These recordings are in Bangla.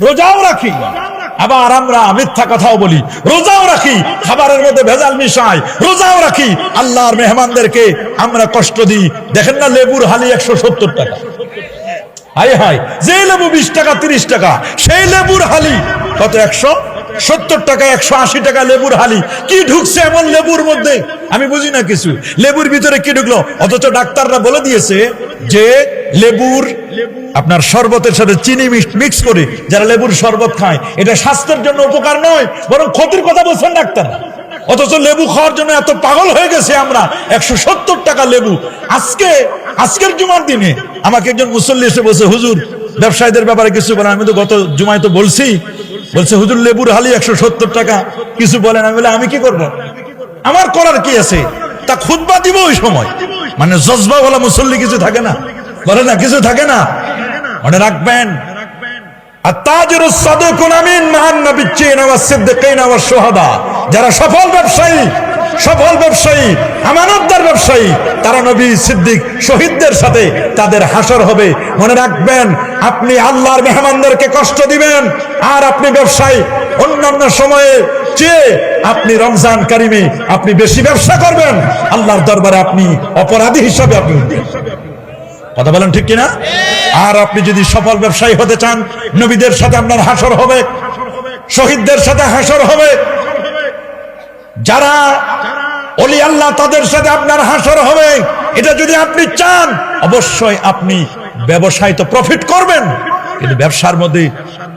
রোজাও রাখি, আবার আমরা মিথ্যা কথাও বলি। রোজাও রাখি, খাবারের মধ্যে ভেজাল মিশাই। রোজাও রাখি, আল্লাহর মেহমানদেরকে আমরা কষ্ট দিই। দেখেন না, লেবুর হালি 170 টাকা। হাই হাই, যে লেবু 20 টাকা 30 টাকা, সেই লেবুর হালি কত? 170 টাকা, 180 টাকা লেবুর হালি। কি ঢুকছে এমন লেবুর মধ্যে? আমি বুঝি না কিছু। লেবুর ভিতরে কি ঢুকলো? অথচ ডাক্তাররা বলে দিয়েছে যে লেবুর আপনার শরবতের সাথে চিনি মিক্স করে যারা লেবুর শরবত খায়, এটা স্বাস্থ্যের জন্য উপকার নয়, বরং ক্ষতির কথা বলছেন ডাক্তাররা। অথচ লেবু খাওয়ার জন্য এত পাগল হয়ে গেছে আমরা। 170 টাকা লেবু। আজকের জুমার দিনে আমাকে একজন মুসল্লি এসে বলছে, হুজুর ব্যবসায়ীদের ব্যাপারে কিছু বলেন। আমি তো গত জুমায় তো বলছি। বলছে, হুজুর লেবুর হালি 170 টাকা, কিছু বলেন। আমি বলে, আমি কি করব? আমার করার কি আছে? তা খুতবা দিব ওই সময়। মানে জজবা বলা মুসল্লি কিছু থাকে না, বলে না, কিছু থাকে না। মনে রাখবেন, যারা সফল ব্যবসায়ী আমানতদার ব্যবসায়ী, তারা নবী, সিদ্দিক, শহীদদের সাথে তাদের হাসর হবে। মনে রাখবেন, আপনি আল্লাহর মেহমানদেরকে কষ্ট দিবেন, আর আপনি ব্যবসায়ী অন্যান্য সময়ে চেয়ে আপনি রমজান কারিমে আপনি বেশি ব্যবসা করবেন, আল্লাহর দরবারে আপনি অপরাধী হিসাবে আপনি উঠবেন। কথা বলেন ঠিক কিনা? আর আপনি যদি সফল ব্যবসায়ী হতে চান, নবীদের সাথে আপনার হাসর হবে, শহীদদের সাথে হাসর হবে, যারা ওলি আল্লাহ তাদের সাথে আপনার হাসর হবে। এটা যদি আপনি চান, অবশ্যই আপনি ব্যবসায় তো প্রফিট করবেন, কিন্তু ব্যবসার মধ্যে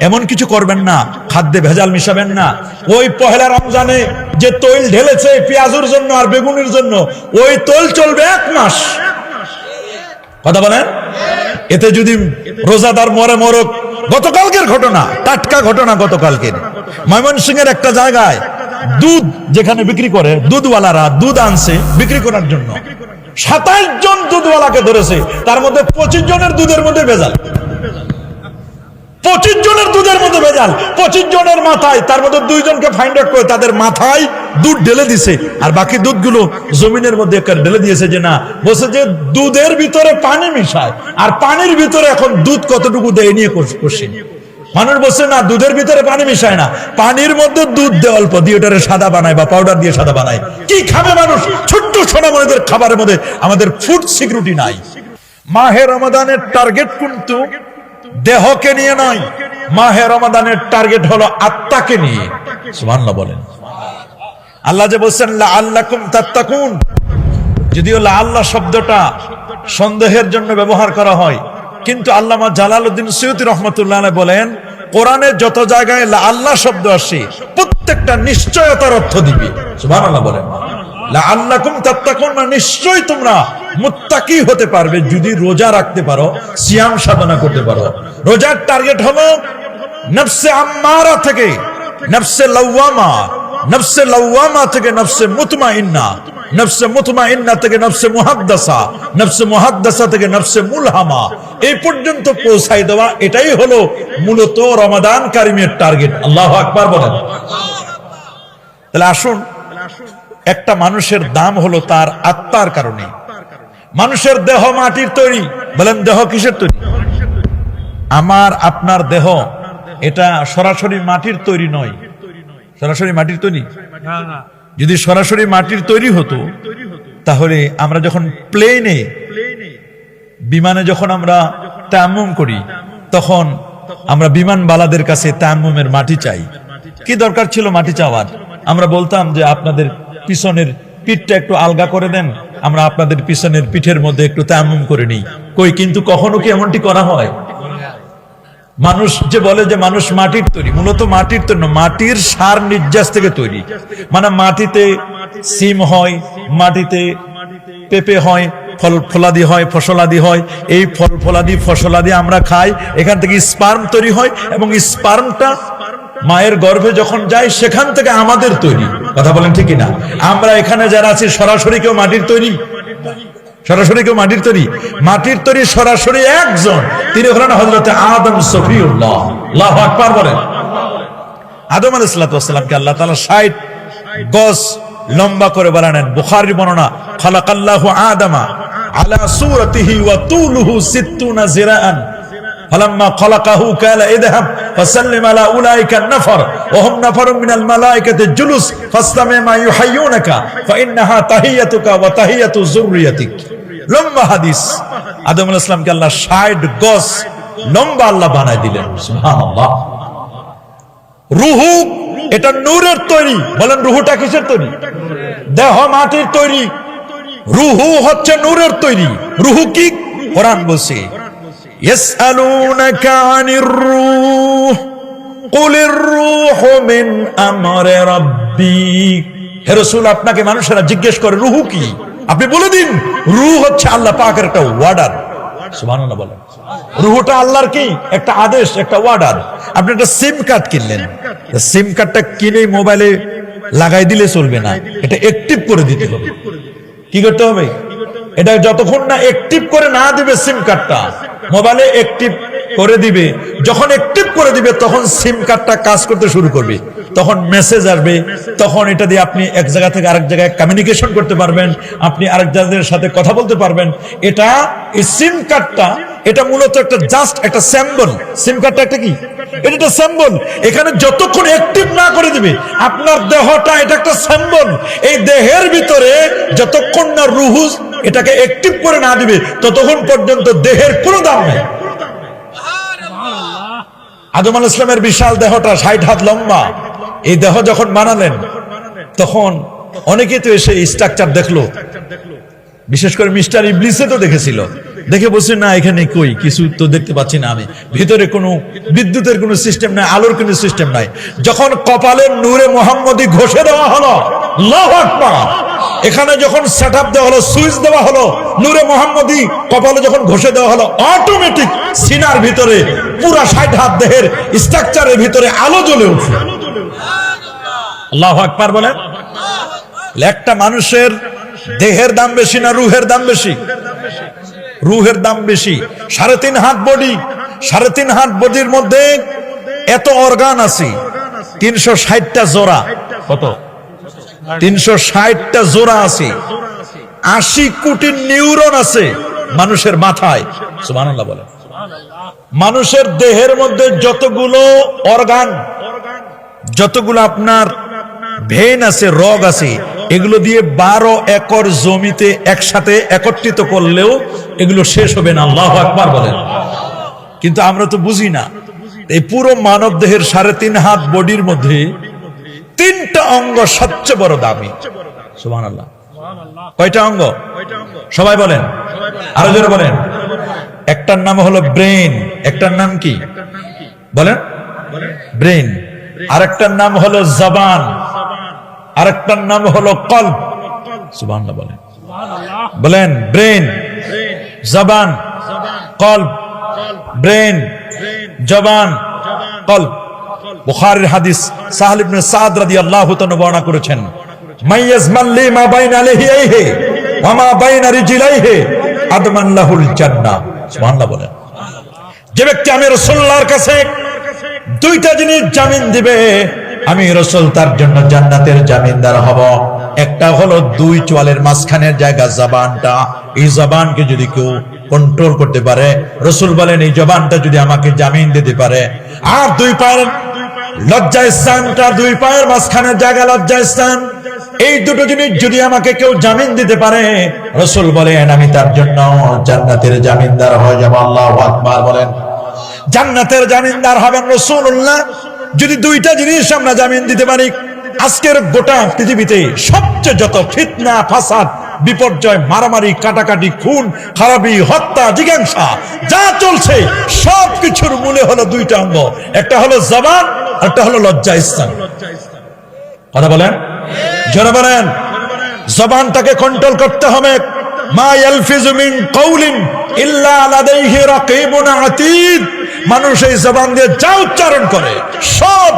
এমন কিছু করবেন না, খাদ্যে ভেজাল মিশাবেন না। ওই পহেলা রমজানে যে তৈল ঢেলেছে পেঁয়াজের জন্য আর বেগুনের জন্য, ওই তৈল চলবে 1 মাস। কথা বলেন, এতে যদি রোজাদার মরে মরক। গতকালকের ঘটনা, টাটকা ঘটনা, গতকালকের ময়মনসিংহের একটা জায়গায় দুধ যেখানে বিক্রি করে, দুধওয়ালারা দুধ আনছে বিক্রি করার জন্য। 27 জন দুধওয়ালাকে ধরেছে, তার মধ্যে 25 জনের দুধের মধ্যে ভেজাল। 25 জনের দুধের মধ্যে ভেজাল। 25 জনের মাথায়, তার মধ্যে 2 জনকে ফাইন্ড আউট করে তাদের মাথায় দুধ ঢেলে দিছে, আর বাকি দুধগুলো জমিনের মধ্যে ঢেলে দিয়েছে। যে না, বলছে যে দুধের ভিতরে পানি মিশায়, আর পানির ভিতরে এখন দুধ কতটুকু দেয় নিয়ে করছে। মানুষ বলছে না, দুধের ভিতরে পানি মিশায় না, পানির মধ্যে দুধ দেয় অল্প দিয়ে, ওটারে সাদা বানায় বা পাউডার দিয়ে সাদা বানায়। কি খাবে মানুষ? ছোট্ট সোনামণিদের খাবারের মধ্যে আমাদের ফুড সিকিউরিটি নাই। মাহে রমাদানের টার্গেট কিন্তু দেহকে নিয়ে নয়, মাহে রমাদানের টার্গেট হলো আত্মাকে নিয়ে। সুবহানাল্লাহ বলেন। আল্লাহ যে বলছেন লাআল্লাকুম তাত্তাকুন, যদিও লাআল্লাহ শব্দটা সন্দেহের জন্য ব্যবহার করা হয়, কিন্তু আল্লামা জালালউদ্দিন সৈয়দী রাহমাতুল্লাহ আলাইহি বলেন, কোরআনে যত জায়গায় লাআল্লাহ শব্দ আসে প্রত্যেকটা নিশ্চয়তার অর্থ দিবে। সুবহানাল্লাহ বলেন। লাআল্লাকুম তাত্তাকুন, নিশ্চয়ই তোমরা মুত্তাকি হতে পারবে যদি রোজা রাখতে পারো, সিয়াম সাধনা করতে পারো। রোজার টার্গেট হলো নফসে আম্মারা থেকে নফসে লাওয়ামা, নফসে লাওয়ামা থেকে নফসে মুতমাইন্না, নফসে মুতমাইন্না থেকে নফসে মুহাদ্দাসা, নফসে মুহাদ্দাসা থেকে নফসে মুলহামা, এই পর্যন্ত পৌঁছাই দেওয়া। এটাই হলো মূলত রমাদান কারিমের টার্গেট। আল্লাহু আকবার বলেন। তাহলে আসুন, একটা মানুষের দাম হলো তার আত্মার কারণে। মানুষের দেহ মাটির তৈরি, বলেন দেহ কিসের তৈরি? আমার আপনার দেহ এটা সরাসরি মাটির তৈরি নয়। সরাসরি মাটির তৈরি? যদি সরাসরি মাটির তৈরি হতো, তাহলে আমরা যখন প্লেনে, বিমানে যখন আমরা তায়াম্মুম করি, তখন আমরা বিমানবালাদের কাছে তায়াম্মুমের মাটি চাই। কি দরকার ছিল মাটি চাওয়ার? আমরা বলতাম যে আপনাদের পিছনের পিঠটা একটু আলগা করে দেন, আমরা আপনাদের পিছনের পিঠের মধ্যে একটু তায়াম্মুম করে নিই। কই, কিন্তু কখনো কি এমনটি করা হয়? মানুষ যে বলে যে মানুষ মাটির তৈরি, মূলত মাটির তৈরি না, মাটির সার নির্যাস থেকে তৈরি। মানে মাটিতে সিম হয়, মাটিতে পেঁপে হয়, ফল ফলাদি হয়, ফসলাদি হয়। এই ফল ফলাদি ফসলাদি আমরা খাই, এখান থেকে স্পার্ম তৈরি হয়, এবং স্পার্মটা মায়ের গর্ভে যখন যায় সেখান থেকে আমাদের তৈরি। কথা বলেন ঠিক কিনা? আমরা এখানে যারা আছি সরাসরি কেউ মাটির তৈরি? সরাসরি কেউ মাটির তৈরি? মাটির তৈরি সরাসরি একজন, তিনি হলেন হযরত আদম সফিউল্লাহ। আল্লাহু আকবার বলেন। আদম আলাইহিস সালাতু ওয়াস সালামকে আল্লাহ তাআলা 60 গজ লম্বা করে বানালেন। বুখারীর বর্ণনা, খালাকাল্লাহু আদামা আলা সূরাতিহি ওয়া তুলুহু 60 জিরাআন। ফালাম্মা খলাকাহু ক্বালা ইযহাব ফাসাল্লিম আলা উলাইকা নাফার ওয়া হুম নাফারুম মিনাল মালায়েকাতি জুলুস ফাসতামি মা ইউহাইয়ুনাকা ফাইন্নাহা তাহিয়াতুকা ওয়া তাহিয়াতু যুররিয়াতিক। লম্বা হাদিস। আদম আলাইহিস সালামকে আল্লাহ 60 গজ লম্বা আল্লাহ বানায় দিলেন। সুবহানাল্লাহ। রূহু এটা নূরের তৈরি। বলেন রূহুটা কিসের তৈরি? দেহ মাটির তৈরি, রূহু হচ্ছে নূরের তৈরি। রূহু কি? কোরআন বলছে ইয়াসআলুনাকা আনির রূহ কুলির রূহু মিন আমরি রাব্বি। হে রাসূল, আপনাকে মানুষেরা জিজ্ঞেস করে রূহু কি, আপনি বলে দিন রূহ হচ্ছে আল্লাহ পাকের একটা ওয়ার্ডার। সুবহানাল্লাহ বলেন। রূহটা আল্লাহর কি একটা আদেশ, একটা ওয়ার্ডার। আপনি একটা সিম কার্ড কিনলেন, সিম কার্ডটা কিনে মোবাইলে লাগাই দিলে চলবে না, এটা অ্যাক্টিভ করে দিতে হবে। কি করতে হবে? এটা যতক্ষণ না অ্যাক্টিভ করে না দিবে সিম কার্ডটা, মোবাইলে অ্যাক্টিভ করে দিবে, যখন অ্যাক্টিভ করে দিবে তখন সিম কার্ডটা কাজ করতে শুরু করবে, তখন মেসেজ আসবে, তখন এটা দিয়ে আপনি এক জায়গা থেকে আরেক জায়গায় কমিউনিকেশন করতে পারবেন, আপনি আরেক জায়গার সাথে কথা বলতে পারবেন। এটা এই সিম কার্ডটা এটা মূলত একটা জাস্ট একটা সিম্বল। সিম কার্ডটা একটা কি? এটা একটা সিম্বল। এখানে যতক্ষণ অ্যাক্টিভ না করে দিবে আপনার দেহটা, এটা একটা সিম্বল। এই দেহের ভিতরে যতক্ষণ না রূহ এটাকে অ্যাক্টিভ করে না দিবে ততক্ষণ পর্যন্ত দেহের কোনো দাম নেই। আদম আলাইহিস সালামের বিশাল দেহটা 60 হাত লম্বা। এই দেহ যখন বানালেন তখন অনেকে তো এসে স্ট্রাকচার দেখলো, বিশেষ করে মিস্টার ইবলিসে তো দেখেছিল, দেখে বলছে না এখানে কই কিছু তো দেখতে পাচ্ছি না, আমি ভিতরে কোনো বিদ্যুতের কোনো সিস্টেম নাই, আলোর কোনো সিস্টেম নাই। যখন কপালের নূরে মুহাম্মদী ঘষে দেওয়া হলো, আল্লাহু আকবার, এখানে যখন সেটআপ দেওয়া হলো, সুইচ দেওয়া হলো, নূরে মুহাম্মদী কপালে যখন ঘষে দেওয়া হলো, অটোমেটিক সিনার ভিতরে পুরা 60 হাত দেহের স্ট্রাকচারের ভিতরে আলো জ্বলে উঠল। আল্লাহু আকবার বলেন। একটা মানুষের দেহের দাম বেশি না রূহের দাম বেশি? রূহের দাম বেশি। 3.5 হাত বডি, 3.5 হাত বডির মধ্যে এত অর্গান আছে, 360টা জোড়া। কত? 360টা জোড়া আছে। 80 কোটি নিউরন আছে মানুষের মাথায়। সুবহানাল্লাহ বলেন। মানুষের দেহের মধ্যে যতগুলো অর্গান, যতগুলো আপনার ভেন আছে, রগ আছে, এগুলো দিয়ে 12 একর জমিতে একসাথে একত্রিত করলেও এগুলো শেষ হবে না। আল্লাহু আকবার বলেন। কিন্তু আমরা তো বুঝি না, এই পুরো মানব দেহের 3.5 হাত বডির মধ্যে 3টা অঙ্গ সবচেয়ে বড় দামি। সুবহানাল্লাহ। কয়টা অঙ্গ? সবাই বলেন, আরো জোরে বলেন। একটার নাম হলো ব্রেন। একটার নাম কি বলেন? ব্রেন। আরেকটার নাম হলো জবান, আরেকটার নাম হলো কলব। সুবহানাল্লাহ বলেন। বলেন ব্রেন, জবান, কলব। ব্রেন, জবান, কলব। বুখারীর হাদিস সাহল ইবনে সাদ রাদিয়াল্লাহু তাআলা বর্ণনা করেছেন, মাইয়াজমান লি মা বাইনা লিহিয়াইহি ওয়া মা বাইনা রিজলাইহি আদমান লাহুল জান্নাহ। সুবহানাল্লাহ বলেন। যে ব্যক্তি আমি রাসূলুল্লাহর কাছে 2টা জিনিস জামিন দিবে, আমি রাসূল তার জন্য জান্নাতের জামিনদার হব। একটা হলো 2 চোয়ালের মাঝখানের জায়গা জবানটা, এই জবানকে যদি কেউ কন্ট্রোল করতে পারে, রাসূল বলেন এই জবানটা যদি আমাকে জামিন দিতে পারে, আর 2 পায়ের লজ্জাস্থানটা, 2 পায়ের মাঝখানের জায়গা লজ্জাস্থান, এই দুটো জিনিস যদি আমাকে কেউ জামিন দিতে পারে, রাসূল বলেন আমি তার জন্য জান্নাতের জামিনদার হয়ে যাব। আল্লাহু আকবার বলেন। জান্নাতের জামিনদার হবেন রাসূলুল্লাহ যদি 2টা জিনিস আমরা জামিন দিতে পারি। আজকের গোটা পৃথিবীতে সবচেয়ে যত ফিতনা, ফাসাদ, বিপর্যয়, মারামারি, কাটাকাটি, খুন খারাপি, হত্যা, জিজ্ঞাসা যা চলছে সবকিছুর মূলে হলো 2টা অঙ্গ। একটা হলো জবান, একটা হলো লজ্জাস্থান। কথা বলেন, জোরে বলেন। জবানটাকে কন্ট্রোল করতে হবে। মা ইয়ালফিজু মিন কাউলিন ইল্লা লাদাইহি রাকিবুন আতীদ। মানুষ এই জবান দিয়ে যা উচ্চারণ করে সব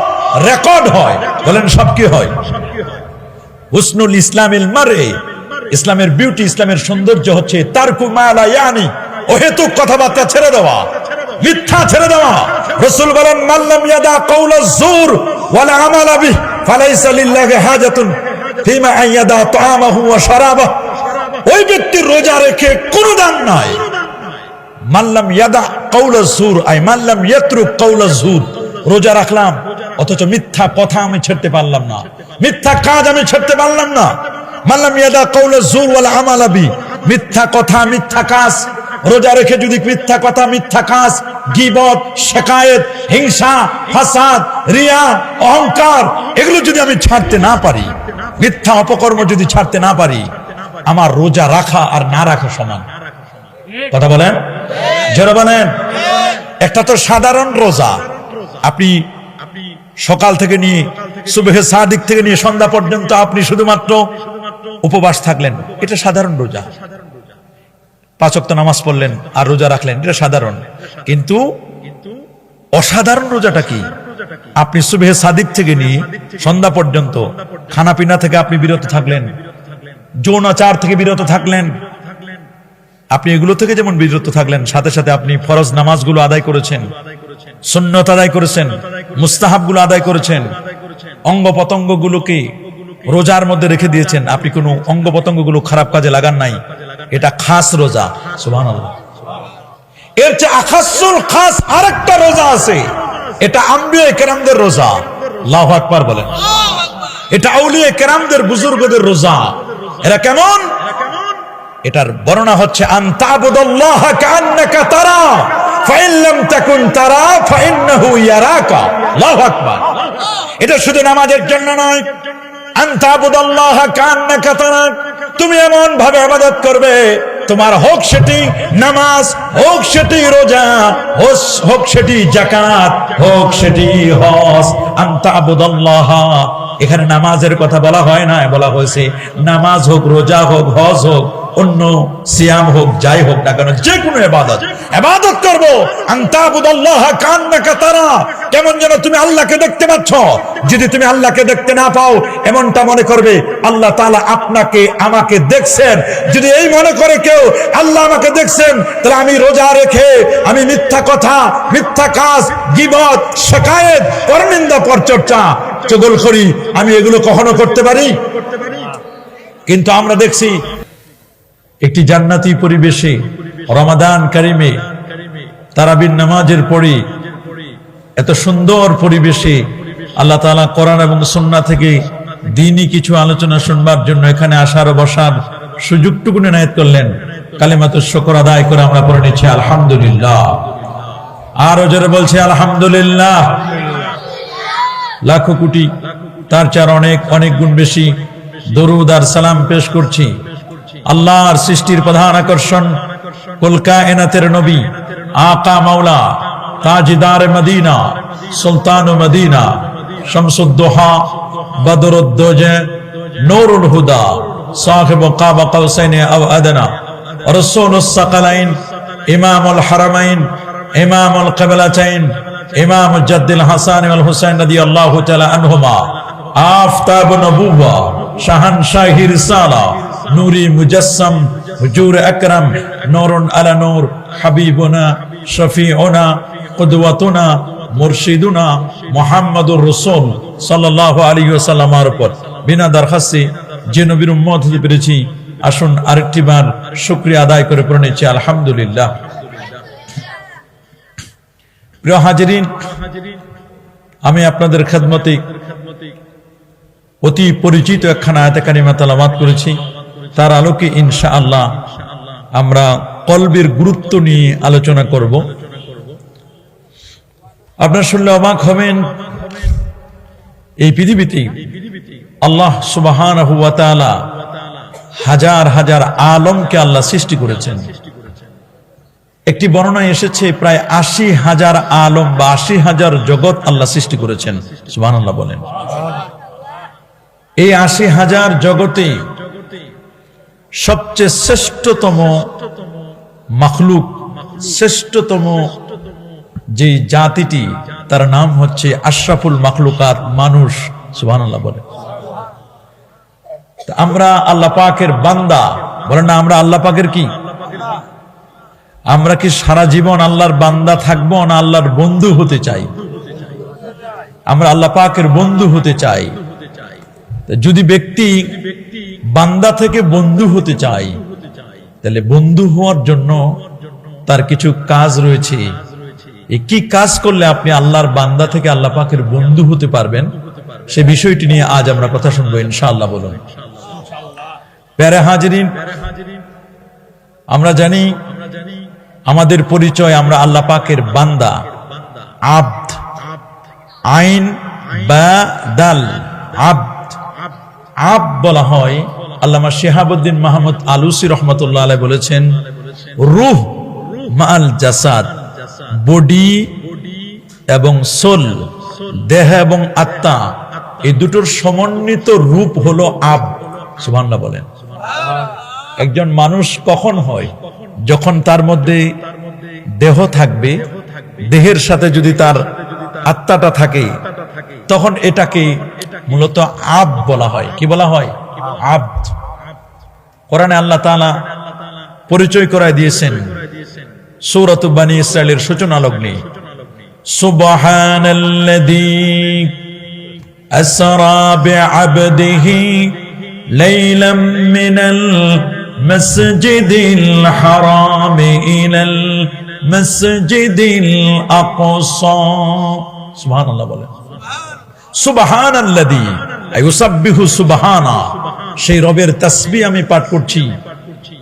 রেকর্ড হয়। বলেন সব কি হয়? হুসনুল ইসলামিল মারে, ইসলামের বিউটি, ইসলামের সৌন্দর্য হচ্ছে তারকু মা লা ইয়ানি, অহেতুক কথাবার্তা ছেড়ে দেওয়া, মিথ্যা ছেড়ে দেওয়া। রাসূল বলেন মাল্লাম ইয়াদা কাউলাজ জুর ওয়ালা আমালা বিহি ফালাইসা লিল্লাহি হাজাতুন ফিমা আইয়াদা তাআমাহু ওয়া শারাবাহু। ওই ব্যক্তির রোজা রেখে কোনো দাম নাই মাল্লাম ইয়াদা কাউলা যুর আই মাল্লাম ইয়াতরুক কাউলা যুর, রোজা রাখলাম অথচ মিথ্যা কথা আমি ছাড়তে পারলাম না, মিথ্যা কাজ আমি ছাড়তে পারলাম না। মাল্লাম ইয়াদা কাউলা যুর ওয়াল আমাল বি, মিথ্যা কথা মিথ্যা কাজ, রোজা রেখে যদি মিথ্যা কথা মিথ্যা কাজ, গীবত, শিকায়েত, হিংসা, ফাসাদ, রিয়া, অহংকার এগুলো যদি আমি ছাড়তে না পারি, মিথ্যা অপকর্ম যদি ছাড়তে না পারি, আমার রোজা রাখা আর না রাখা সমান। কথা বলেন, জোরে বলেন। একটা তো সাধারণ রোজা, আপনি সকাল থেকে নিয়ে সুবহে সাদিক থেকে নিয়ে সন্ধ্যা পর্যন্ত আপনি শুধুমাত্র উপবাস থাকলেন, এটা সাধারণ রোজা। 5 ওয়াক্ত নামাজ পড়লেন আর রোজা রাখলেন, এটা সাধারণ। কিন্তু অসাধারণ রোজাটা কি? আপনি সুবহে সাদিক থেকে নিয়ে সন্ধ্যা পর্যন্ত খানা পিনা থেকে আপনি বিরত থাকলেন, যৌনাচার থেকে বিরত থাকলেন, আপনি এগুলো থেকে যেমন বিরত থাকলেন, সাথে সাথে আপনি ফরজ নামাজগুলো আদায় করেছেন, সুন্নত আদায় করেছেন, মুস্তাহাবগুলো আদায় করেছেন, অঙ্গ প্রত্যঙ্গগুলোকে রোজার মধ্যে রেখে দিয়েছেন, আপনি কোনো অঙ্গ প্রত্যঙ্গগুলো খারাপ কাজে লাগান নাই, এটা খাস রোজা। সুবহানাল্লাহ। এর চেয়ে আখাসুল খাস আরেকটা রোজা আছে, এটা আম্বিয়া কেরামদের রোজা। আল্লাহু আকবার বলেন। এটা আউলিয়া কেরামদের বুজুর্গদের রোজা। এরা কেমন? এটার বর্ণনা হচ্ছে আনতাবুদাল্লাহ কাআন্নাকা তারা ফাইন লাম তাকুন তারা ফাইন্নাহু ইয়ারাকা। আল্লাহু আকবার। এটা শুধু নামাজের জন্য নয়, আনতাবুদাল্লাহ কাআন্নাকা তারা, তুমি এমন ভাবে ইবাদত করবে, তোমার হোক সেটি নামাজ, হোক সেটি রোজা, হোক সেটি যাকাত, হোক সেটি হজ। আনতাবুদাল্লাহ, এখানে নামাজের কথা বলা হয় না, বলা হয়েছে নামাজ হোক, রোজা হোক, হজ হোক, অন্য সিয়াম হোক, যাই হোক না কেন, যে কোনো ইবাদত করবো। আনতাবুদাল্লাহ কাআন্নাকা তারা, কেমন যেন তুমি আল্লাহকে দেখতে পাচ্ছ। যদি তুমি আল্লাহকে দেখতে না পাও, এমনটা মনে করবে আল্লাহ তাআলা আপনাকে আমাকে দেখছেন। যদি এই মনে করে কেউ আল্লাহ আমাকে দেখছেন, তাহলে আমি রোজা রেখে আমি মিথ্যা কথা, মিথ্যা কাজ, গীবত, শিকায়েত, পরনিন্দা, পরচর্চা, চগলখড়ি আমি এগুলো কখনো করতে পারি? কিন্তু আমরা দেখছি একটি জান্নাতি পরিবেশে রমাদান কারিমে তারাবির নামাজের পরে এত সুন্দর পরিবেশে আল্লাহ তাআলা কোরআন এবং সুন্নাহ থেকে দ্বীনি কিছু আলোচনা শুনবার জন্য এখানে আসার বসার সুযোগটুকু এনায়েত করলেন। কালিমাতুশ শুকর আদায় করে আমরা পড়ে নিচ্ছি আলহামদুলিল্লাহ। আর জোরে বলছি আলহামদুলিল্লাহ। লাখো কোটি তার চার অনেক অনেক গুণ বেশি দরুদ আর সালাম পেশ করছি আল্লাহর সৃষ্টির প্রধান আকর্ষণ, কুল কায়নাতের নবী, আকা মাওলা, তাজদার মদিনা, সুলতান মদিনা, শামসুদ্দোহা, বদরুদ্দোজে, নূরুল হুদা, সাহিব কাবা কাউসাইন আও আদনা, রাসূলুস সাকালাইন, ইমামুল হারামাইন, ইমামুল কিবলাতাইন, ইমাম জাদ্দুল হাসান ওয়াল হুসাইন রাদিয়াল্লাহু তাআলা আনহুমা, আফতাব নবুওয়া, শাহানশাহি রিসালা, নূরি মুজাসসাম, হুজুর আকরাম, নূরুন আলা নূর, হাবিবুনা, শফিউনা, কুদওয়াতুনা, মুরশিদুনা মুহাম্মাদুর রাসূল সাল্লাল্লাহু আলাইহি ওয়াসাল্লামের উপর বিনা দরখাস্তে যে নবীর উম্মত হতে পেরেছি, আসুন আরেকটি বার শুকরিয়া আদায় করে পড়ে নিচ্ছি আলহামদুলিল্লাহ। প্রিয় হাজিরিন, আমি আপনাদের খেদমতে অতি পরিচিত একখানা আয়াতে কারিমা তেলাওয়াত করেছি। তার আলোকে ইনশাআল্লাহ আমরা কলবের গুরুত্ব নিয়ে আলোচনা করব। আপনারা শুনলে অবাক হবেন, এই পৃথিবীতে আল্লাহ সুবহানাহু ওয়া তাআলা হাজার হাজার আলমকে আল্লাহ সৃষ্টি করেছেন। একটি বর্ণনায় এসেছে প্রায় ৮০,০০০ আলম বা ৮০,০০০ জগৎ আল্লাহ সৃষ্টি করেছেন। সুবহানাল্লাহ বলেন। এই ৮০,০০০ জগতে সবচেয়ে শ্রেষ্ঠতম মাখলুক, শ্রেষ্ঠতম যে জাতিটি, তার নাম হচ্ছে আশরাফুল মাখলুকাত, মানুষ। সুবহানাল্লাহ বলে। আমরা আল্লাহ পাকের বান্দা, বলেন না আমরা আল্লাহ পাকের কি? আমরা কি সারা জীবন আল্লাহর বান্দা থাকবো না আল্লাহর বন্ধু হতে চাই? আমরা আল্লাহ পাকের বন্ধু হতে চাই। যদি ব্যক্তি বান্দা থেকে বন্ধু হতে চাই, তাহলে বন্ধু হওয়ার জন্য তার কিছু কাজ রয়েছে। এই কি কাজ করলে আপনি আল্লাহর বান্দা থেকে আল্লাহ পাকের বন্ধু হতে পারবেন, সে বিষয়টি নিয়ে আজ আমরা কথা শুনবো ইনশাআল্লাহ। বলুন প্যারে হাজিরিন, আমরা জানি আমাদের পরিচয়, আমরা আল্লাহ পাকের বান্দা, আব্দ, আইন বা দাল, আব্দ। আব্দ বলা হয়, আল্লামা শিহাবুদ্দিন মাহমুদ আলুসি রহমতুল্লাহ আলাইহি বলেছেন, রূহ মাল জাসাদ, বডি এবং সোল, দেহ এবং আত্মা, এই দুটোর সমন্বিত রূপ হলো আব্দ। সুবহানাল্লাহ বলেন। একজন মানুষ কখন হয়? যখন তার মধ্যে দেহ থাকবে, দেহের সাথে যদি তার আত্মাটা থাকে, তখন এটাকে মূলত আব্দ বলা হয়। কি বলা হয়? আব্দ। কোরআনে আল্লাহ তাআলা পরিচয় করায় দিয়েছেন সূরাত বনী ইসরাঈলের সূচনা লগ্নে, সুবহানাল্লাযী আসরা বিআবদিহি লাইলাম মিনাল মাসজিদিল হারাম ইলাল মাসজিদিল আকসা। সুবহানাল্লাহ বলেন। সুবহানাল্লাযী ইউসাব্বিহু সুবহানা, সেই রবের তাসবিহ আমি পাঠ করছি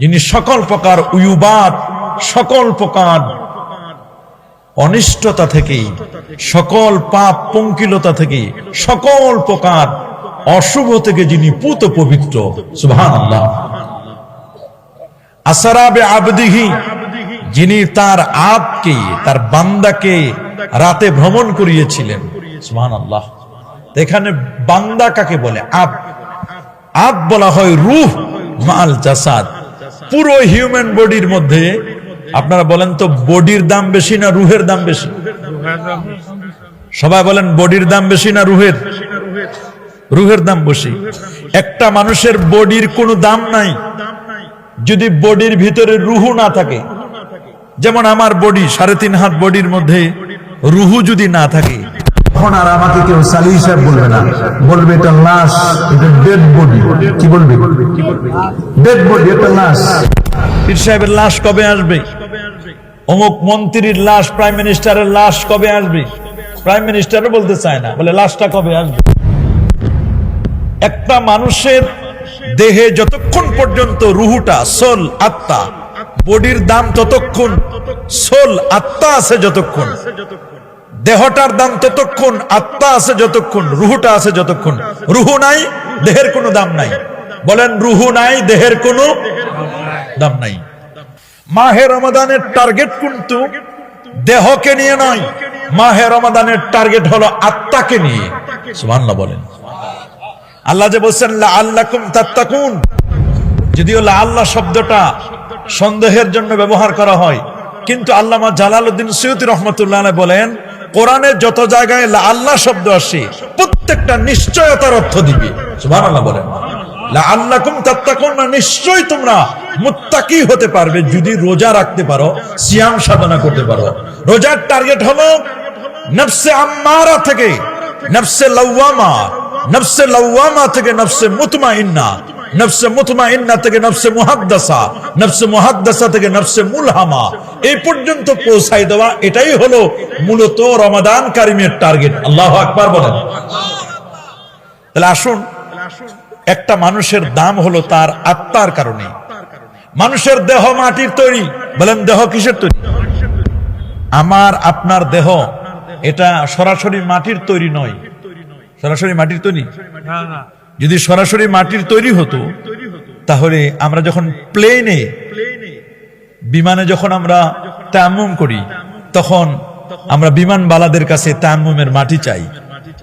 যিনি সকল প্রকার উয়ুবাত, সকল প্রকার অনিষ্টতা থেকে, সকল পাপ পঙ্কিলতা থেকে, সকল প্রকার অশুভ থেকে যিনি পুত পবিত্র। সুবহানাল্লাহ। আসরা বিআবদিহি, যিনি তার আব্দকে, তার বান্দাকে রাতে ভ্রমণ করিয়েছিলেন। সুবহানাল্লাহ। এখানে বান্দা কাকে বলে? আব্দ। আব্দ বলা হয় রূহ মাল জাসাদ। পুরো হিউম্যান বডির মধ্যে আপনারা বলেন তো, বডির দাম বেশি না রুহের দাম বেশি? সবাই বলেন, বডির দাম বেশি না রুহের? রুহের দাম বেশি। একটা মানুষের বডির কোনো দাম নাই যদি বডির ভিতরে রুহু না থাকে। যেমন আমার বডি 3.5 হাত, বডির মধ্যে রুহু যদি না থাকে, তখন আর আমাকে কেউ সালি সাহেব বলবে না, বলবে এটা লাশ, এটা ডেড বডি। কি বলবে? ডেড বডি, এটা লাশ। পীর সাহেবের লাশ কবে আসবে? অমুক মন্ত্রীর লাশ, প্রাইম মিনিস্টারের লাশ কবে আসবে? প্রাইম মিনিস্টারও বলতে চায় না, বলে লাশটা কবে আসবে। একটা মানুষের দেহে যতক্ষণ পর্যন্ত রুহুটা, সোল, আত্মা, বডির দাম ততক্ষণ, সোল, আত্মা আছে যতক্ষণ, দেহটার দাম ততক্ষণ, আত্মা আছে যতক্ষণ, রুহুটা আছে যতক্ষণ। রুহু নাই, দেহের কোনো দাম নাই। বলেন, রুহু নাই, দেহের কোনো দাম নাই। মাহে রমাদানের টার্গেট কিন্তু দেহকে নিয়ে নয়, মাহে রমাদানের টার্গেট হলো আত্মাকে নিয়ে। সুবহানাল্লাহ বলেন। আল্লাহ যে বলছেন লাআল্লাকুম তাত্তাকুন, যদিও লাআল্লাহ শব্দটা সন্দেহের জন্য ব্যবহার করা হয়, কিন্তু আল্লামা জালালউদ্দিন সুয়ুতী রাহমাতুল্লাহ আলাইহি বলেন, কোরআনে যত জায়গায় লাআল্লাহ শব্দ আসে প্রত্যেকটা নিশ্চয়তার অর্থ দিবে। সুবহানাল্লাহ বলেন। লাআল্লাকুম তাত্তাকুন, নিশ্চয়ই তোমরা মুত্তাকি হতে পারবে যদি রোজা রাখতে পারো, সিয়াম সাধনা করতে পারো। রোজার টার্গেট হলো নফসে আম্মারা থেকে নফসে লাওয়ামা, নফসে লাওয়ামা থেকে নফসে মুতমাইন্না, নফসে মুতমাইন্না থেকে নফসে মুহাদ্দাসা, নফসে মুহাদ্দাসা থেকে নফসে মুলহামা, এই পর্যন্ত পৌঁছাই দেওয়া। এটাই হলো মূলত রমাদান কারিমের টার্গেট। আল্লাহু আকবার বলেন। তাহলে আসুন, একটা মানুষের দাম হলো তার আত্মার কারণে। মানুষের দেহ মাটির তৈরি। বলেন, দেহ কিসের তৈরি? আমার আপনার দেহ এটা সরাসরি মাটির তৈরি নয়। সরাসরি মাটির তৈরি? যদি সরাসরি মাটির তৈরি হতো, তাহলে আমরা যখন প্লেনে, বিমানে যখন আমরা তায়াম্মুম করি, তখন আমরা বিমানবালাদের কাছে তায়াম্মুমের মাটি চাই।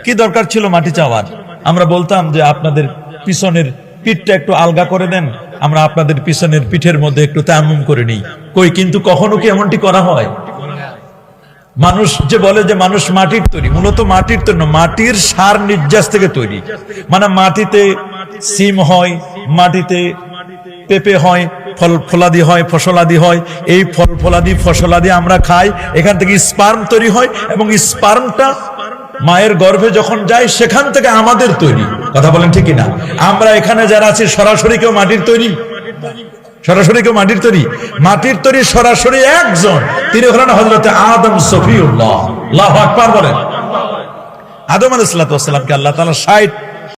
কি দরকার ছিল মাটি চাওয়ার? আমরা বলতাম যে আপনাদের পিছনের পিঠটা একটু আলগা করে দেন, আমরা আপনাদের পিছনের পিঠের মধ্যে একটু তায়াম্মুম করে নিই। কই, কিন্তু কখনো কি এমনটি করা হয়? মানুষ যে বলে যে মানুষ মাটির তৈরি, মূলত মাটির তৈরি, মাটির সার নির্যাস থেকে তৈরি। মানে মাটিতে সিম হয়, মাটিতে পেঁপে হয়, ফল ফলাদি হয়, ফসলাদি হয়। এই ফল ফলাদি ফসলাদি আমরা খাই, এখান থেকে স্পার্ম তৈরি হয়, এবং স্পার্মটা মায়ের গর্ভে যখন যায় সেখান থেকে আমাদের তৈরি। কথা বলেন ঠিক কিনা? আমরা এখানে যারা আছি সরাসরি কেউ মাটির তৈরি? সরাসরি কেউ মাটির তৈরি? মাটির তৈরি সরাসরি একজন, তিনি হলেন হযরত আদম সফিউল্লাহ। আল্লাহু আকবার বলেন। আদম আলাইহিস সালাতু ওয়াস সালামকে আল্লাহ তাআলা ৬০